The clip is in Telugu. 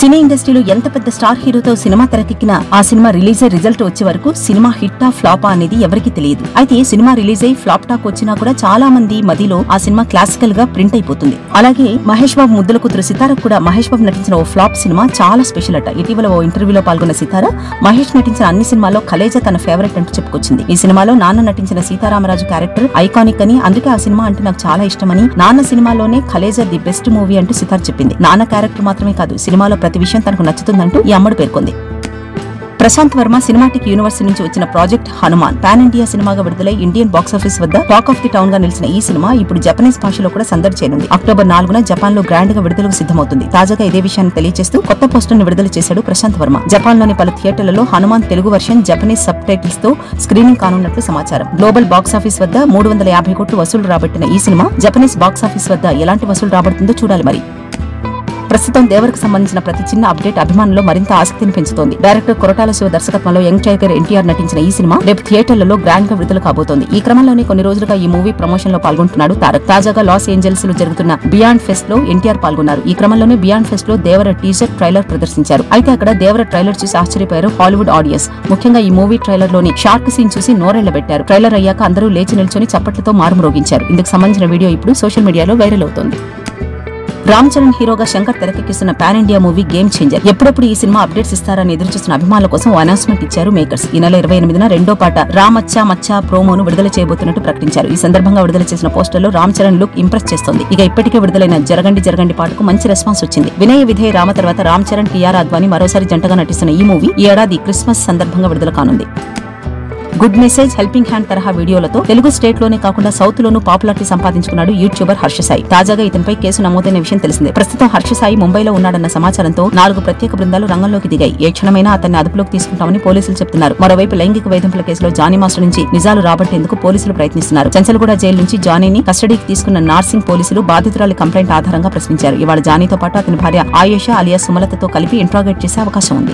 సినీ ఇండస్ట్రీలో ఎంత పెద్ద స్టార్ హీరోతో సినిమా తెరకెక్కినా ఆ సినిమా రిలీజ్ అయ్యి రిజల్ట్ వచ్చే వరకు సినిమా హిట్టా ఫ్లాపా అనేది ఎవరికి తెలియదు. అయితే సినిమా రిలీజ్ అయ్యి ఫ్లాప్ టాక్ వచ్చినా కూడా చాలా మంది మదిలో ఆ సినిమా క్లాసికల్ గా ప్రింట్ అయిపోతుంది. అలాగే మహేష్ బాబు ముద్దుల కూతురు సితారకు కూడా మహేష్ బాబు నటించిన ఓ ఫ్లాప్ సినిమా చాలా స్పెషల్ అట. ఇటీవల ఓ ఇంటర్వ్యూలో పాల్గొన్న సితార మహేష్ నటించిన అన్ని సినిమాల్లో కలేజా తన ఫేవరెట్ అంటూ చెప్పుకొచ్చింది. ఈ సినిమాలో నాన్న నటించిన సీతారామరాజు క్యారెక్టర్ ఐకానిక్ అని, అందుకే ఆ సినిమా అంటే నాకు చాలా ఇష్టమని, నాన్న సినిమాలోనే కలేజా ది బెస్ట్ మూవీ అంటూ సితార్ చెప్పింది. నాన్న క్యారెక్టర్ మాత్రమే కాదు, సినిమాలో ప్రతి విషయం తనకు నచ్చుతుందంటూ ఈ అమ్మడు పేర్కొంది. ప్రశాంత్ వర్మ సినిమాటిక్ యూనివర్స్ నుంచి వచ్చిన ప్రాజెక్ట్ హనుమాన్ పాన్ ఇండియా సినిమాగా విడుదలై ఇండియన్ బాక్సాఫీస్ వద్ద టాక్ ఆఫ్ ది టౌన్ గా నిలిచిన ఈ సినిమా ఇప్పుడు జపనీస్ భాషలో కూడా సందడి చేయనుంది. అక్టోబర్ 4న జపాన్ లో గ్రాండ్ గా విడుదలకు సిద్ధమవుతుంది. తాజాగా ఇదే విషయాన్ని తెలియజేస్తూ కొత్త పోస్టర్ ను విడుదల చేశాడు ప్రశాంత్ వర్మ. జపాన్ లోని పలు థియేటర్లలో Hanuman Telugu version Japanese sub titles తో స్క్రీనింగ్ కానున్నట్లు సమాచారం. గ్లోబల్ బాక్సాఫీస్ వద్ద 350 కోట్లు వసూలు రాబట్టిన ఈ సినిమా జపనీస్ బాక్సాఫీస్ వద్ద ఎలాంటి వసూలు రాబడుతుందో చూడాలి. మరి ప్రస్తుతం దేవరకు సంబంధించిన ప్రతి చిన్న అప్డేట్ అభిమానుల్లో మరింత ఆసక్తిని పెంచుతోంది. డైరెక్టర్ కొరటాల శివ దర్శకత్వంలో యంగ్ టైగర్ ఎన్టీఆర్ నటించిన ఈ సినిమా రేపు థియేటర్లలో గ్రాండ్ గా విడుదల కాబోతోంది. ఈ క్రమంలోనే కొన్ని రోజులుగా ఈ మూవీ ప్రమోషన్ లో పాల్గొంటున్నాడు తారక్. తాజాగా లాస్ ఏంజల్స్ లో జరుగుతున్న బియాండ్ ఫెస్ట్ లో ఎన్టీఆర్ పాల్గొన్నారు. ఈ క్రమంలోనే బియాండ్ ఫెస్ట్ లో దేవర టీజర్ ట్రైలర్ ప్రదర్శించారు. అయితే అక్కడ దేవర ట్రైలర్ చూసి ఆశ్చర్యపోయారు హాలీవుడ్ ఆడియన్స్. ముఖ్యంగా ఈ మూవీ ట్రైలర్ లోని షార్క్ సీన్ చూసి నోరెళ్లబెట్టారు. ట్రైలర్ అయ్యాక అందరూ లేచి నిల్చొని చప్పట్లతో మారుమ్రోగించారు. ఇందుకు సంబంధించిన వీడియో ఇప్పుడు సోషల్ మీడియాలో వైరల్ అవుతోంది. రామ్ చరణ్ హీరోగా శంకర్ తెరకెక్కిస్తున్న pan India movie game changer. ఎప్పుడప్పుడు ఈ సినిమా అప్డేట్స్ ఇస్తారని ఎదురుచూస్తున్న అభిమానుల కోసం ఓ అనౌన్స్మెంట్ ఇచ్చారు మేకర్స్. ఈ నెల 28న రెండో పాట రామచ్చా మచ్చా ప్రోమోను విడుదల చేయబోతున్నట్టు ప్రకటించారు. ఈ సందర్భంగా విడుదల చేసిన పోస్టర్ లో రామ్ చరణ్ లుక్ ఇంప్రెస్ చేస్తోంది. ఇక ఇప్పటికే విడుదలైన జరగండి జరగండి పాటకు మంచి రెస్పాన్స్ వచ్చింది. వినయ విధేయ రామ తర్వాత రామ్ చరణ్ టీఆర్ అద్వానీ మరోసారి జంటగా నటిస్తున్న ఈ మూవీ ఈ ఏడాది క్రిస్మస్ సందర్భంగా విడుదల కానుంది. గుడ్ మెసేజ్ హెల్పింగ్ హ్యాండ్ తరహా వీడియోలతో తెలుగు స్టేట్ లోనే కాకుండా సౌత్ లోనూ పాపులారిటీ సంపాదించుకున్నాడు యూట్యూబర్ హర్ష సాయి. తాజాగా ఇతనిపై కేసు నమోదైన విషయం తెలిసిందే. ప్రస్తుతం హర్ష సాయి ముంబైలో ఉన్నాడన్న సమాచారంతో 4 ప్రత్యేక బృందాలు రంగంలోకి దిగాయి. ఏ క్షణమైనా అతన్ని అదుపులోకి తీసుకుంటామని పోలీసులు చెప్తున్నారు. మరోవైపు లైంగిక వేధింపుల కేసులో జానీ మాస్టర్ నుంచి నిజాలు రాబట్టేందుకు పోలీసులు ప్రయత్నిస్తున్నారు. చంచల్గూడ జైలు నుంచి జానీని కస్టడీకి తీసుకున్న నార్సింగ్ పోలీసులు బాధితురాలి కంప్లైంట్ ఆధారంగా ప్రశ్నించారు. ఇవాళ జానీతో పాటు అతని భార్య ఆయేషా అలియా సుమలతతో కలిపి ఇంట్రాగేట్ చేసే అవకాశం ఉంది.